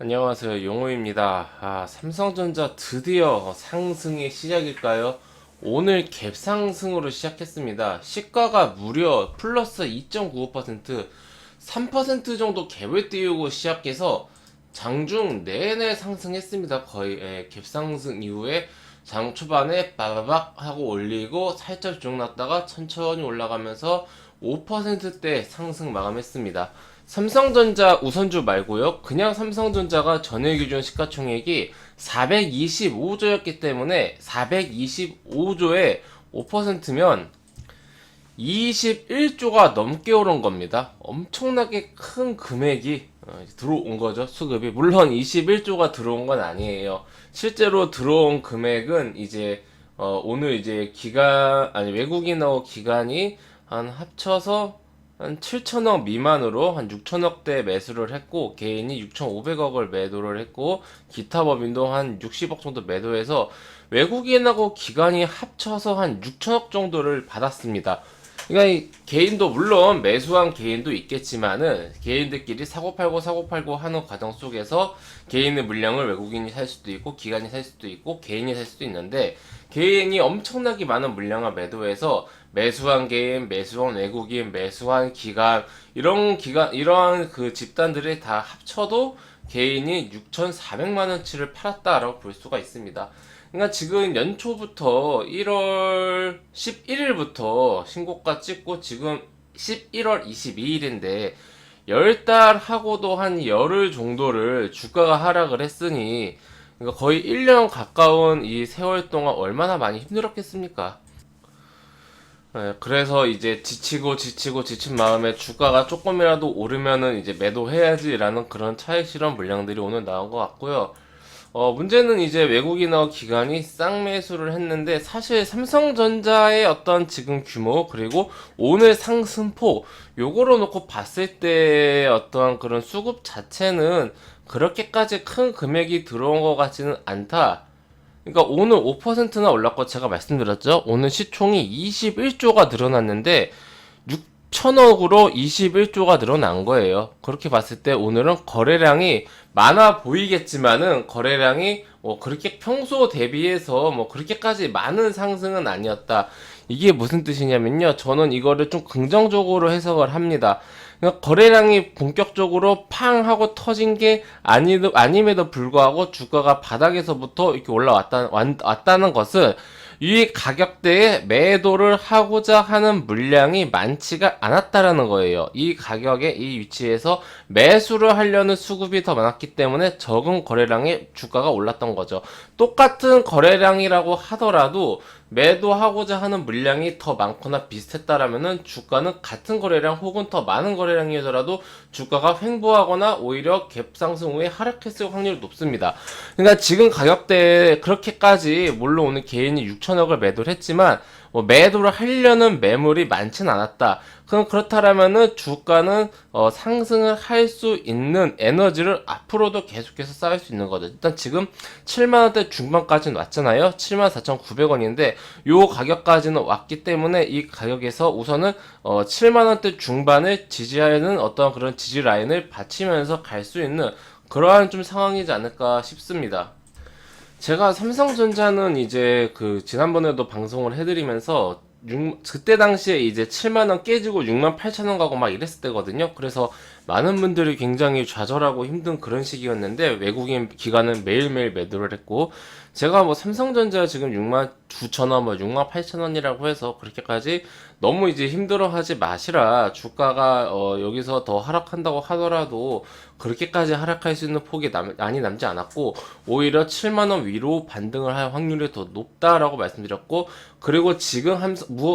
안녕하세요. 용호입니다. 삼성전자 드디어 상승의 시작일까요? 오늘 갭 상승으로 시작했습니다. 시가가 무려 플러스 2.95%, 3% 정도 갭을 띄우고 시작해서 장중 내내 상승했습니다. 거의 갭 상승 이후에 장 초반에 빠바박 하고 올리고 살짝 쭉 났다가 천천히 올라가면서 5%대 상승 마감했습니다. 삼성전자 우선주 말고요. 그냥 삼성전자가 전일 기준 시가총액이 425조였기 때문에 425조에 5%면 21조가 넘게 오른 겁니다. 엄청나게 큰 금액이 들어온 거죠. 수급이. 물론 21조가 들어온 건 아니에요. 실제로 들어온 금액은 이제 오늘 이제 외국인하고 기관이 한 합쳐서 한 7천억 미만으로 한 6천억대 매수를 했고, 개인이 6,500억을 매도를 했고, 기타 법인도 한 60억 정도 매도해서 외국인하고 기관이 합쳐서 한 6천억 정도를 받았습니다. 그러니까 이 개인도 물론 매수한 개인도 있겠지만은 개인들끼리 사고 팔고 하는 과정 속에서 개인의 물량을 외국인이 살 수도 있고 기관이 살 수도 있고 개인이 살 수도 있는데, 개인이 엄청나게 많은 물량을 매도해서 매수한 개인, 매수한 외국인, 매수한 기관, 이러한 그 집단들이 다 합쳐도 개인이 6,400만 원치를 팔았다라고 볼 수가 있습니다. 그러니까 지금 연초부터 1월 11일부터 신고가 찍고 지금 11월 22일인데 10달 하고도 한 열흘 정도를 주가가 하락을 했으니, 그러니까 거의 1년 가까운 이 세월 동안 얼마나 많이 힘들었겠습니까? 그래서 이제 지친 마음에 주가가 조금이라도 오르면은 이제 매도해야지라는 그런 차익 실현 물량들이 오늘 나온 것 같고요. 문제는 이제 외국인하고 기관이 쌍매수를 했는데, 사실 삼성전자의 어떤 지금 규모, 그리고 오늘 상승폭, 요거로 놓고 봤을 때 어떠한 그런 수급 자체는 그렇게까지 큰 금액이 들어온 것 같지는 않다. 그러니까 오늘 5%나 올랐고, 제가 말씀드렸죠. 오늘 시총이 21조가 늘어났는데 6천억으로 21조가 늘어난 거예요. 그렇게 봤을 때 오늘은 거래량이 많아 보이겠지만은 거래량이 뭐 그렇게 평소 대비해서 뭐 그렇게까지 많은 상승은 아니었다. 이게 무슨 뜻이냐면요. 저는 이거를 좀 긍정적으로 해석을 합니다. 그러니까 거래량이 본격적으로 팡 하고 터진 게 아님에도 불구하고 주가가 바닥에서부터 이렇게 왔다는 것은 이 가격대에 매도를 하고자 하는 물량이 많지가 않았다라는 거예요. 이 가격에 이 위치에서 매수를 하려는 수급이 더 많았기 때문에 적은 거래량에 주가가 올랐던 거죠. 똑같은 거래량이라고 하더라도 매도하고자 하는 물량이 더 많거나 비슷했다라면은 주가는 같은 거래량 혹은 더 많은 거래량이더라도 주가가 횡보하거나 오히려 갭 상승 후에 하락했을 확률이 높습니다. 그러니까 지금 가격대에 그렇게까지, 물론 오늘 개인이 6천억을 매도를 했지만 매도를 하려는 매물이 많진 않았다. 그럼 그렇다라면은 주가는 상승을 할 수 있는 에너지를 앞으로도 계속해서 쌓을 수 있는 거죠. 일단 지금 7만원대 중반까지는 왔잖아요. 74,900원인데 요 가격까지는 왔기 때문에 이 가격에서 우선은 7만원대 중반을 지지하는 어떤 그런 지지 라인을 받치면서 갈 수 있는 그러한 좀 상황이지 않을까 싶습니다. 제가 삼성전자는 이제 그 지난번에도 방송을 해드리면서 그때 당시에 이제 7만원 깨지고 6만 8천원 가고 막 이랬을 때거든요. 그래서 많은 분들이 굉장히 좌절하고 힘든 그런 시기였는데 외국인 기관은 매일매일 매도를 했고, 제가 뭐 삼성전자 지금 6만 9천원, 뭐 6만 8천원이라고 해서 그렇게까지 너무 이제 힘들어하지 마시라. 주가가 여기서 더 하락한다고 하더라도 그렇게까지 하락할 수 있는 폭이 많이 남지 않았고, 오히려 7만원 위로 반등을 할 확률이 더 높다라고 말씀드렸고, 그리고 지금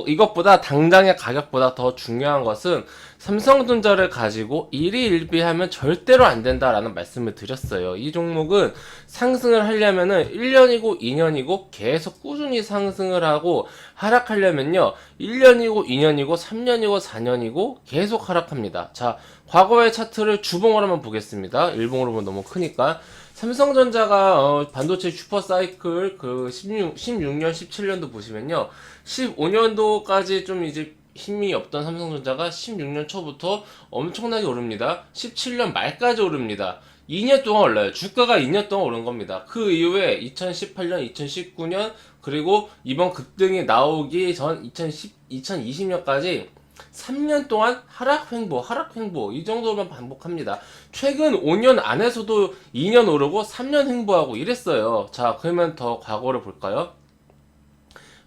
이것보다 당장의 가격보다 더 중요한 것은 삼성전자를 가지고 일희일비하면 절대로 안 된다라는 말씀을 드렸어요. 이 종목은 상승을 하려면은 1년이고 2년이고 계속 꾸준히 상승을 하고, 하락하려면요 1년이고 2년이고 3년이고 4년이고 계속 하락합니다. 자, 과거의 차트를 주봉으로 한번 보겠습니다. 일봉으로 보면 너무 크니까. 삼성전자가 반도체 슈퍼사이클 그 16년 17년도 보시면요 15년도까지 좀 이제 힘이 없던 삼성전자가 16년 초부터 엄청나게 오릅니다. 17년 말까지 오릅니다. 2년 동안 올라요. 주가가 2년 동안 오른 겁니다. 그 이후에 2018년, 2019년, 그리고 이번 급등이 나오기 전 2020년까지 3년 동안 하락 횡보, 이 정도만 반복합니다. 최근 5년 안에서도 2년 오르고 3년 횡보하고 이랬어요. 자, 그러면 더 과거를 볼까요?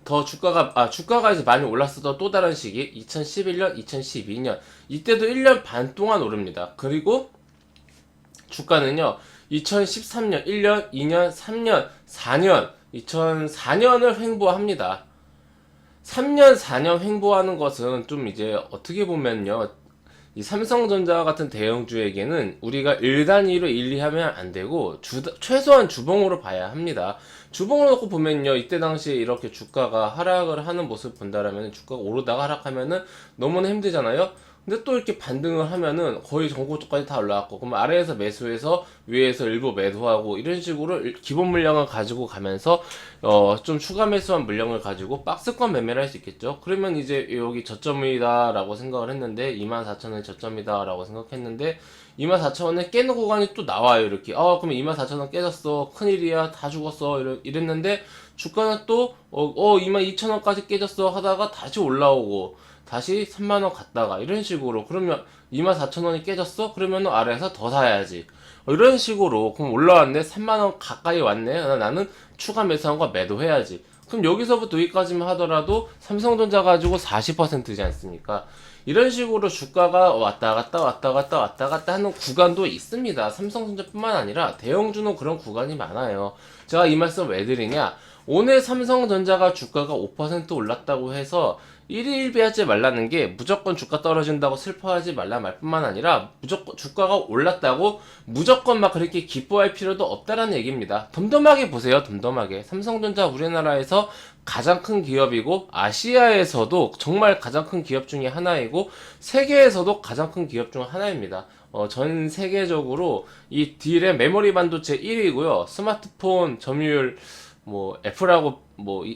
더 주가가 이제 많이 올랐었던 또 다른 시기, 2011년, 2012년. 이때도 1년 반 동안 오릅니다. 그리고 주가는요, 2013년, 1년, 2년, 3년, 4년, 2004년을 횡보합니다. 3년, 4년 횡보하는 것은 좀 이제 어떻게 보면요, 이 삼성전자 같은 대형주에게는 우리가 일 단위로 일리하면 안 되고 최소한 주봉으로 봐야 합니다. 주봉을 놓고 보면요, 이때 당시에 이렇게 주가가 하락을 하는 모습을 본다라면 주가가 오르다가 하락하면은 너무나 힘들잖아요. 근데 또 이렇게 반등을 하면은 거의 전고점까지 다 올라왔고, 그럼 아래에서 매수해서 위에서 일부 매도하고 이런 식으로 기본 물량을 가지고 가면서 좀 추가 매수한 물량을 가지고 박스권 매매를 할 수 있겠죠. 그러면 이제 여기 저점이다라고 생각을 했는데 24,000원이 저점이다라고 생각했는데 24,000원에 깨는 구간이 또 나와요. 이렇게 그럼 24,000원 깨졌어, 큰일이야, 다 죽었어, 이랬는데 주가는 또 22,000원까지 깨졌어 하다가 다시 올라오고 다시 3만원 갔다가 이런 식으로, 그러면 24,000원이 깨졌어? 그러면 아래에서 더 사야지. 이런 식으로, 그럼 올라왔네? 3만원 가까이 왔네? 나는 추가 매수한 거 매도해야지. 그럼 여기서부터 여기까지만 하더라도 삼성전자 가지고 40%지 않습니까? 이런 식으로 주가가 왔다 갔다 왔다 갔다 왔다 갔다 하는 구간도 있습니다. 삼성전자뿐만 아니라 대형주는 그런 구간이 많아요. 제가 이 말씀 왜 드리냐? 오늘 삼성전자가 주가가 5% 올랐다고 해서 일희일비하지 말라는 게, 무조건 주가 떨어진다고 슬퍼하지 말라 말뿐만 아니라 무조건 주가가 올랐다고 무조건 막 그렇게 기뻐할 필요도 없다라는 얘기입니다. 덤덤하게 보세요. 덤덤하게. 삼성전자 우리나라에서 가장 큰 기업이고 아시아에서도 정말 가장 큰 기업 중에 하나이고 세계에서도 가장 큰 기업 중 하나입니다. 전 세계적으로 이 D램 메모리 반도체 1위고요. 스마트폰 점유율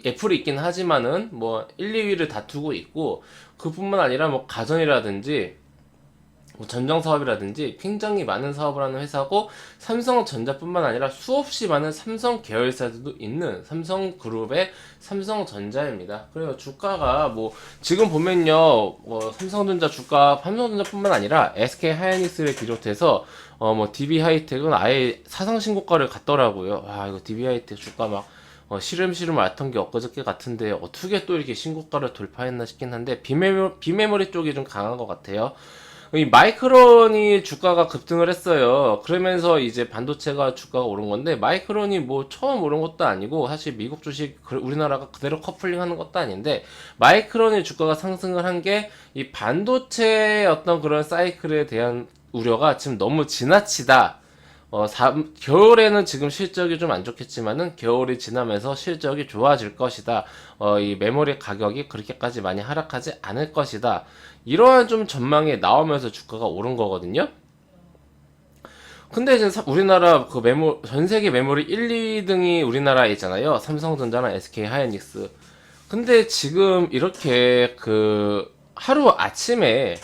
애플이 있긴 하지만은 1, 2위를 다투고 있고, 그뿐만 아니라 가전이라든지 전정 사업이라든지 굉장히 많은 사업을 하는 회사고, 삼성전자뿐만 아니라 수없이 많은 삼성 계열사들도 있는 삼성그룹의 삼성전자입니다. 그래서 주가가 지금 보면요, 삼성전자뿐만 아니라 SK 하이닉스를 비롯해서 DB 하이텍은 아예 사상 신고가를 갔더라고요. 이거 DB 하이텍 주가 시름시름 앓던 게 엊그저께 같은데 어떻게 또 이렇게 신고가를 돌파했나 싶긴 한데, 비메모리 쪽이 좀 강한 것 같아요. 이 마이크론이 주가가 급등을 했어요. 그러면서 이제 반도체가 주가가 오른 건데, 마이크론이 처음 오른 것도 아니고 사실 미국 주식 우리나라가 그대로 커플링 하는 것도 아닌데, 마이크론이 주가가 상승을 한 게 이 반도체의 어떤 그런 사이클에 대한 우려가 지금 너무 지나치다. 겨울에는 지금 실적이 좀 안 좋겠지만은 겨울이 지나면서 실적이 좋아질 것이다. 이 메모리 가격이 그렇게까지 많이 하락하지 않을 것이다. 이러한 좀 전망이 나오면서 주가가 오른 거거든요. 근데 이제 우리나라 전 세계 메모리 1, 2등이 우리나라에 있잖아요. 삼성전자랑 SK 하이닉스. 근데 지금 이렇게 하루 아침에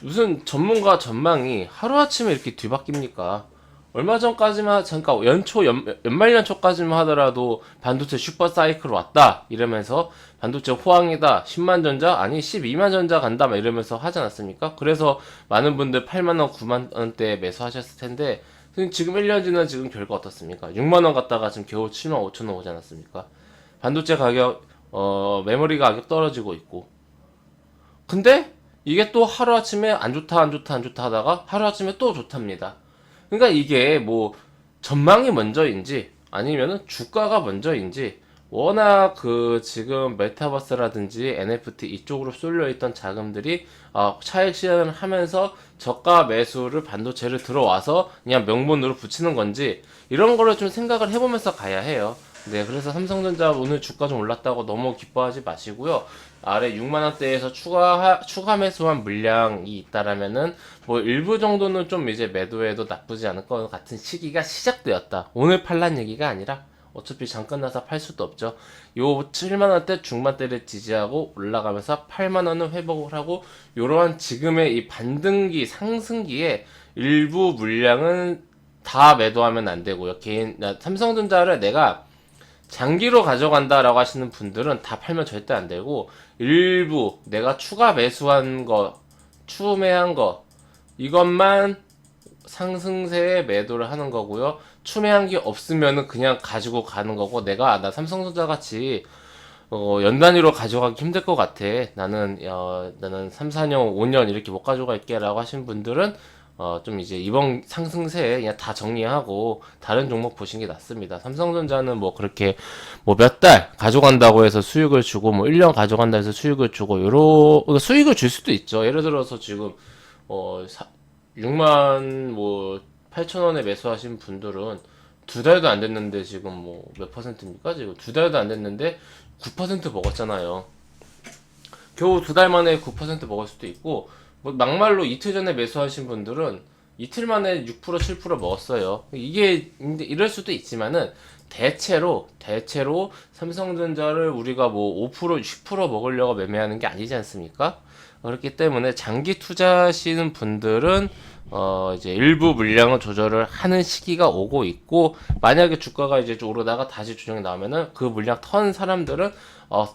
무슨 전문가 전망이 하루아침에 이렇게 뒤바뀝니까? 얼마 전까지만, 잠깐, 연말 연초까지만 하더라도 반도체 슈퍼 사이클 왔다 이러면서 반도체 호황이다, 10만 전자, 아니 12만 전자 간다 막 이러면서 하지 않았습니까? 그래서 많은 분들 8만원, 9만원대 매수하셨을 텐데, 지금 1년 지난 지금 결과 어떻습니까? 6만원 갔다가 지금 겨우 7만 5천원 오지 않았습니까? 반도체 가격, 메모리 가격 떨어지고 있고. 근데 이게 또 하루아침에 안 좋다 안 좋다 안 좋다 하다가 하루아침에 또 좋답니다. 그러니까 이게 전망이 먼저인지 아니면은 주가가 먼저인지, 워낙 지금 메타버스라든지 NFT 이쪽으로 쏠려있던 자금들이 차익 실현을 하면서 저가 매수를 반도체를 들어와서 그냥 명분으로 붙이는 건지, 이런 거를 좀 생각을 해보면서 가야 해요. 네, 그래서 삼성전자 오늘 주가 좀 올랐다고 너무 기뻐하지 마시고요. 아래 6만원대에서 추가 매수한 물량이 있다라면은 일부 정도는 좀 이제 매도해도 나쁘지 않을 것 같은 시기가 시작되었다. 오늘 팔란 얘기가 아니라 어차피 잠깐 나서 팔 수도 없죠. 요 7만원대 중반대를 지지하고 올라가면서 8만원은 회복을 하고, 요러한 지금의 이 반등기 상승기에 일부 물량은 다 매도하면 안 되고요. 삼성전자를 내가 장기로 가져간다라고 하시는 분들은 다 팔면 절대 안 되고, 일부 내가 추가 매수한 거, 추매한 거, 이것만 상승세에 매도를 하는 거고요. 추매한 게 없으면은 그냥 가지고 가는 거고, 나 삼성전자 같이 연 단위로 가져가기 힘들 것 같아. 나는 3, 4년, 5년 이렇게 못 가져갈게 라고 하신 분들은 좀 이제 이번 상승세에 그냥 다 정리하고 다른 종목 보시는 게 낫습니다. 삼성전자는 뭐 그렇게 뭐 몇 달 가져간다고 해서 수익을 주고 뭐 1년 가져간다 해서 수익을 주고 수익을 줄 수도 있죠. 예를 들어서 지금 6만 뭐 8천 원에 매수하신 분들은 두 달도 안 됐는데 지금 뭐 몇 퍼센트입니까? 지금 두 달도 안 됐는데 9% 먹었잖아요. 겨우 두 달 만에 9% 먹을 수도 있고, 뭐 막말로 이틀 전에 매수하신 분들은 이틀 만에 6% 7% 먹었어요. 이게 이럴 수도 있지만은 대체로 삼성전자를 우리가 뭐 5% 10% 먹으려고 매매하는 게 아니지 않습니까? 그렇기 때문에 장기 투자하시는 분들은 이제 일부 물량을 조절을 하는 시기가 오고 있고, 만약에 주가가 이제 좀 오르다가 다시 조정이 나오면은 그 물량 턴 사람들은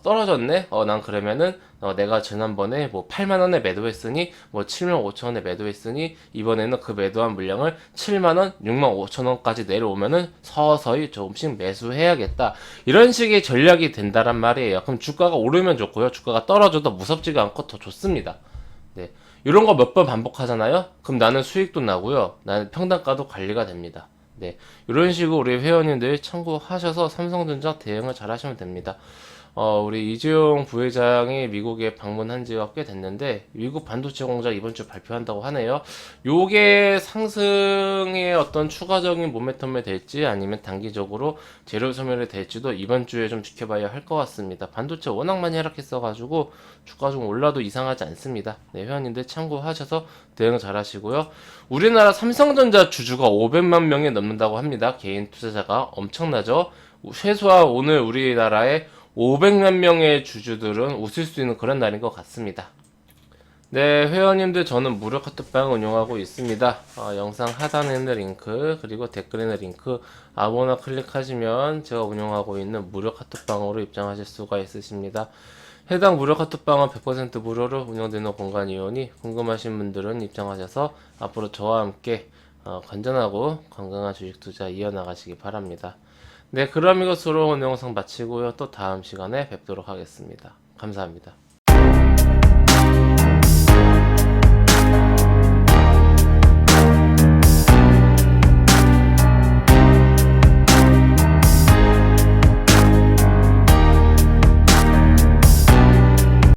떨어졌네. 난 그러면은 내가 지난번에 뭐 8만 원에 매도했으니 뭐 7만 5천 원에 매도했으니 이번에는 그 매도한 물량을 7만 원, 6만 5천 원까지 내려오면은 서서히 조금씩 매수해야겠다. 이런 식의 전략이 된다란 말이에요. 그럼 주가가 오르면 좋고요. 주가가 떨어져도 무섭지가 않고 더 좋습니다. 네. 이런 거 몇 번 반복하잖아요? 그럼 나는 수익도 나고요. 나는 평단가도 관리가 됩니다. 네. 이런 식으로 우리 회원님들 참고하셔서 삼성전자 대응을 잘 하시면 됩니다. 우리 이재용 부회장이 미국에 방문한 지가 꽤 됐는데, 미국 반도체 공장 이번 주 발표한다고 하네요. 요게 상승의 어떤 추가적인 모멘텀이 될지 아니면 단기적으로 재료 소멸이 될지도 이번 주에 좀 지켜봐야 할 것 같습니다. 반도체 워낙 많이 하락했어가지고 주가 좀 올라도 이상하지 않습니다. 네, 회원님들 참고하셔서 대응 잘 하시고요. 우리나라 삼성전자 주주가 500만 명이 넘는다고 합니다. 개인 투자자가 엄청나죠? 최소한 오늘 우리나라에 500만 명의 주주들은 웃을 수 있는 그런 날인 것 같습니다. 네, 회원님들 저는 무료 카톡방 운영하고 있습니다. 영상 하단에 있는 링크 그리고 댓글에 있는 링크 아무나 클릭하시면 제가 운영하고 있는 무료 카톡방으로 입장하실 수가 있으십니다. 해당 무료 카톡방은 100% 무료로 운영되는 공간이오니 궁금하신 분들은 입장하셔서 앞으로 저와 함께 건전하고 건강한 주식 투자 이어나가시기 바랍니다. 네, 그럼 이것으로 오늘 영상 마치고요. 또 다음 시간에 뵙도록 하겠습니다. 감사합니다.